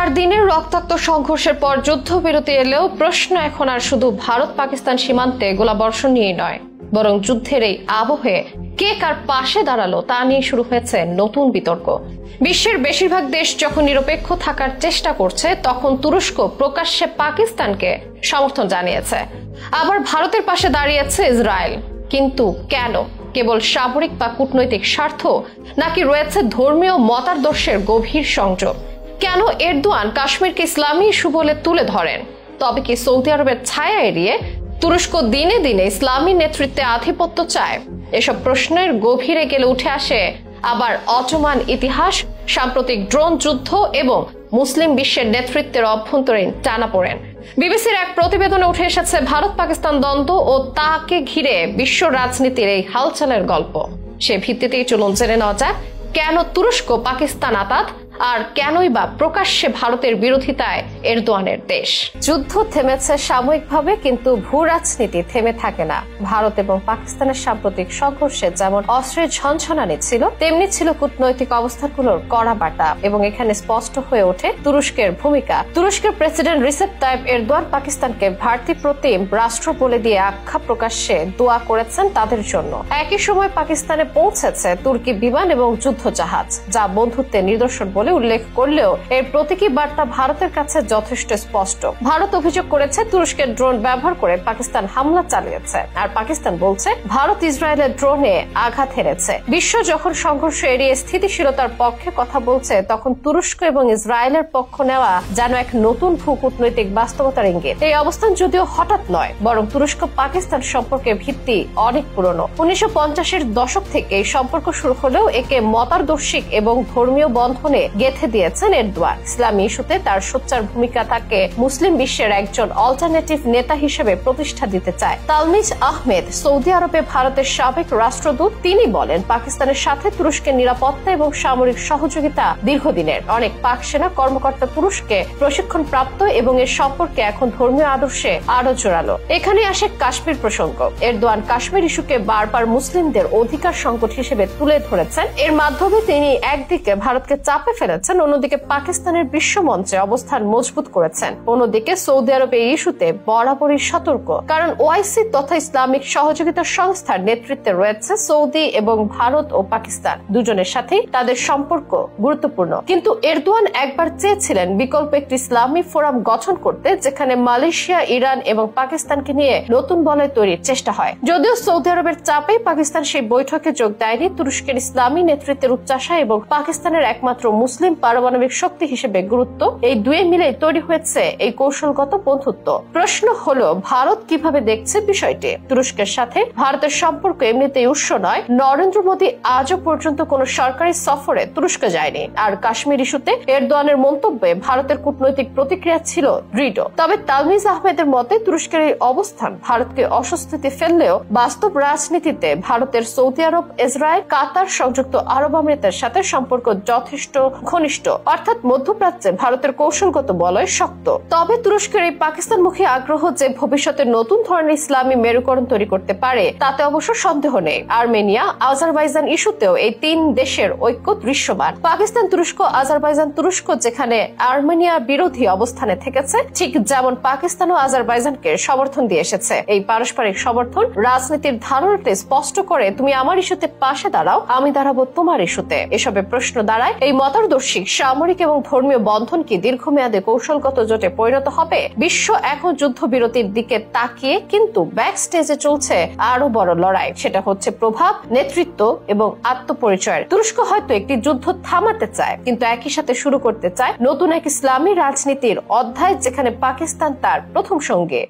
4 দিনের রক্তাক্ত সংঘর্ষের পর যুদ্ধবিরতি এলেও প্রশ্ন এখন আর শুধু ভারত পাকিস্তান সীমান্তে গোলাবর্ষণ নিয়ে নয়, বরং যুদ্ধের এই আবহে কে কার পাশে দাঁড়ালো তা নিয়ে শুরু হয়েছে নতুন বিতর্ক। বিশ্বের বেশিরভাগ দেশ যখন নিরপেক্ষ থাকার চেষ্টা করছে, তখন তুরস্ক প্রকাশ্যে পাকিস্তানকে সমর্থন জানিয়েছে। আবার ভারতের পাশে দাঁড়িয়েছে ইসরায়েল। কিন্তু কেন? কেবল সামরিক বা কূটনৈতিক স্বার্থ, নাকি রয়েছে ধর্মীয় মতাদর্শের গভীর সংযোগ? কেন এরদোয়ান কাশ্মীরকে ইসলামী ইস্যু বলে তুলে ধরেন? তবে কি সৌদি আরবের ছায়া এড়িয়ে তুরস্ক দিনে দিনে ইসলামী নেতৃত্বে আধিপত্য চায়? এসব প্রশ্নের গভীরে গেলে উঠে আসে আবার অটোমান ইতিহাস, সাম্প্রতিক ড্রোন যুদ্ধ এবং মুসলিম বিশ্বের নেতৃত্বের অভ্যন্তরীণ টানাপোড়েন। বিবিসির এক প্রতিবেদনে উঠে এসেছে ভারত পাকিস্তান দ্বন্দ্ব ও তাকে ঘিরে বিশ্ব রাজনীতির এই হালচালের গল্প। সে ভিত্তিতেই চলুন জেনে নেওয়া যাক কেন তুরস্ক পাকিস্তান আতাত, আর কেনই বা প্রকাশ্যে ভারতের বিরোধিতায় এরদোয়ানের দেশ। যুদ্ধ থেমেছে সাময়িকভাবে, কিন্তু ভূ রাজনীতি থেমে থাকে না। ভারত এবং পাকিস্তানের সাম্প্রতিক সংঘর্ষে যেমন অস্ত্রের ঝনঝনানি ছিল, তেমনি ছিল কূটনৈতিক অবস্থাগুলোর কড়া বাটা। এবং এখানে স্পষ্ট হয়ে ওঠে তুরস্কের ভূমিকা। তুরস্কের প্রেসিডেন্ট রিসেপ তাইপ এরদোয়ান পাকিস্তানকে ভাতৃপ্রতিম রাষ্ট্র বলে দিয়ে আখ্যা প্রকাশ্যে দোয়া করেছেন তাদের জন্য। একই সময় পাকিস্তানে পৌঁছেছে তুর্কি বিমান এবং যুদ্ধ জাহাজ, যা বন্ধুত্বের নিদর্শন বলে উল্লেখ করলেও এর প্রতীকী বার্তা ভারতের কাছে যথেষ্ট স্পষ্ট। ভারত অভিযোগ করেছে তুরস্কের ড্রোন ব্যবহার করে পাকিস্তান হামলা চালিয়েছে, আর পাকিস্তান বলছে ভারত ইসরায়েলের ড্রোনে আঘাত হেনেছে। বিশ্ব যখন সংঘর্ষ এড়িয়ে স্থিতিশীলতার পক্ষে কথা বলছে, তখন তুরস্ক এবং ইসরায়েলের পক্ষ নেওয়া যেন এক নতুন ভূকূটনৈতিক বাস্তবতার ইঙ্গিত। এই অবস্থান যদিও হঠাৎ নয়, বরং তুরস্ক পাকিস্তান সম্পর্কের ভিত্তি অনেক পুরনো। 1950-এর দশক থেকে এই সম্পর্ক শুরু হলেও একে মতাদর্শিক এবং ধর্মীয় বন্ধনে গেঁথে দিয়েছেন এরদোয়ান। ইসলামী ইস্যুতে তার সোচ্চার ভূমিকা তাকে মুসলিম বিশ্বের একজন অল্টারনেটিভ নেতা হিসেবে প্রতিষ্ঠা দিতে চায়। তালমিজ আহমেদ, সৌদি আরবে ভারতের সাবেক রাষ্ট্রদূত, তিনি বলেন পাকিস্তানের সাথে তুরস্কের নিরাপত্তা এবং সামরিক সহযোগিতা দীর্ঘদিনের। অনেক পাক সেনা কর্মকর্তা তুরস্কে প্রশিক্ষণ প্রাপ্ত এবং এর সম্পর্কে এখন ধর্মীয় আদর্শে আরো জোরালো। এখানে আসে কাশ্মীর প্রসঙ্গ। এরদোয়ান কাশ্মীর ইস্যুকে বারবার মুসলিমদের অধিকার সংকট হিসেবে তুলে ধরেছেন। এর মাধ্যমে তিনি একদিকে ভারতকে চাপে ফেলেছেন, অন্যদিকে পাকিস্তানের বিশ্বমঞ্চে অবস্থান মজবুত করেছেন। অন্যদিকে সৌদি আরব এই ইস্যুতে বরাবরই সতর্ক, কারণ ওআইসি তথা ইসলামিক সহযোগিতা সংস্থার নেতৃত্বে রয়েছে সৌদি এবং ভারত ও পাকিস্তান দুজনের সাথেই তাদের সম্পর্ক গুরুত্বপূর্ণ। কিন্তু এরদোয়ান একবার চেয়েছিলেন বিকল্প একটি ইসলামী ফোরাম গঠন করতে, যেখানে মালয়েশিয়া, ইরান এবং পাকিস্তানকে নিয়ে নতুন বলয় তৈরির চেষ্টা হয়। যদিও সৌদি আরবের চাপেই পাকিস্তান সেই বৈঠকে যোগ দেয়নি, তুরস্কের ইসলামী নেতৃত্বের উচ্চাসা এবং পাকিস্তানের একমাত্র মুসলিম পারমাণবিক শক্তি হিসেবে গুরুত্ব, এই দুয়ে মিলে তৈরি হয়েছে এই কৌশলগত বন্ধুত্ব। প্রশ্ন হলো ভারত কিভাবে দেখছে বিষয়টি। তুরস্কের সাথে ভারতের সম্পর্ক এমনিতেই উষ্ণ নয়। নরেন্দ্র মোদী আজও পর্যন্ত কোন সরকারি সফরে তুরস্ক যায়নি, আর কাশ্মীর ইস্যুতে এরদোয়ানের মন্তব্যে ভারতের কূটনৈতিক প্রতিক্রিয়া ছিল দৃঢ়। তবে তালমিজ আহমেদের মতে তুরস্কের এই অবস্থান ভারতকে অস্বস্তিতে ফেললেও বাস্তব রাজনীতিতে ভারতের সৌদি আরব, ইসরায়েল, কাতার, সংযুক্ত আরব আমিরাতের সাথে সম্পর্ক যথেষ্ট ঘনিষ্ঠ, অর্থাৎ মধ্যপ্রাচ্যে ভারতের কৌশলগত বলয় শক্ত। তবে তুরস্কের এই পাকিস্তানমুখী আগ্রহ যে ভবিষ্যতে নতুন ধরনের ইসলামী মেরুকরণ তৈরি করতে পারে, তাতে অবশ্য সন্দেহ নেই। আর্মেনিয়া, আজারবাইজান ইস্যুতেও এই তিন দেশের ঐক্য দৃশ্যমান। পাকিস্তান, তুরস্ক, আজারবাইজান। তুরস্ক যেখানে আর্মেনিয়া বিরোধী অবস্থানে থেকেছে, ঠিক যেমন পাকিস্তান ও আজারবাইজানকে সমর্থন দিয়ে এসেছে। এই পারস্পরিক সমর্থন রাজনীতির ধারণাটি স্পষ্ট করে, তুমি আমার ইস্যুতে পাশে দাঁড়াও, আমি দাঁড়াবো তোমার ইস্যুতে। এসবে প্রশ্ন দাঁড়ায়, এই মতাদর্শিক সামরিক এবং ধর্মীয় বন্ধন কি দীর্ঘমেয়াদে কৌশলগত জোটে পরিণত হবে? বিশ্ব এখন যুদ্ধবিরতির দিকে তাকিয়ে, কিন্তু ব্যাক স্টেজে চলছে আরো বড় লড়াই। সেটা হচ্ছে প্রভাব, নেতৃত্ব এবং আত্মপরিচয়ের। তুরস্ক হয়তো একটি যুদ্ধ থামাতে চায়, কিন্তু একই সাথে শুরু করতে চায় নতুন এক ইসলামী রাজনীতির অধ্যায়, যেখানে পাকিস্তান তার প্রথম সঙ্গে।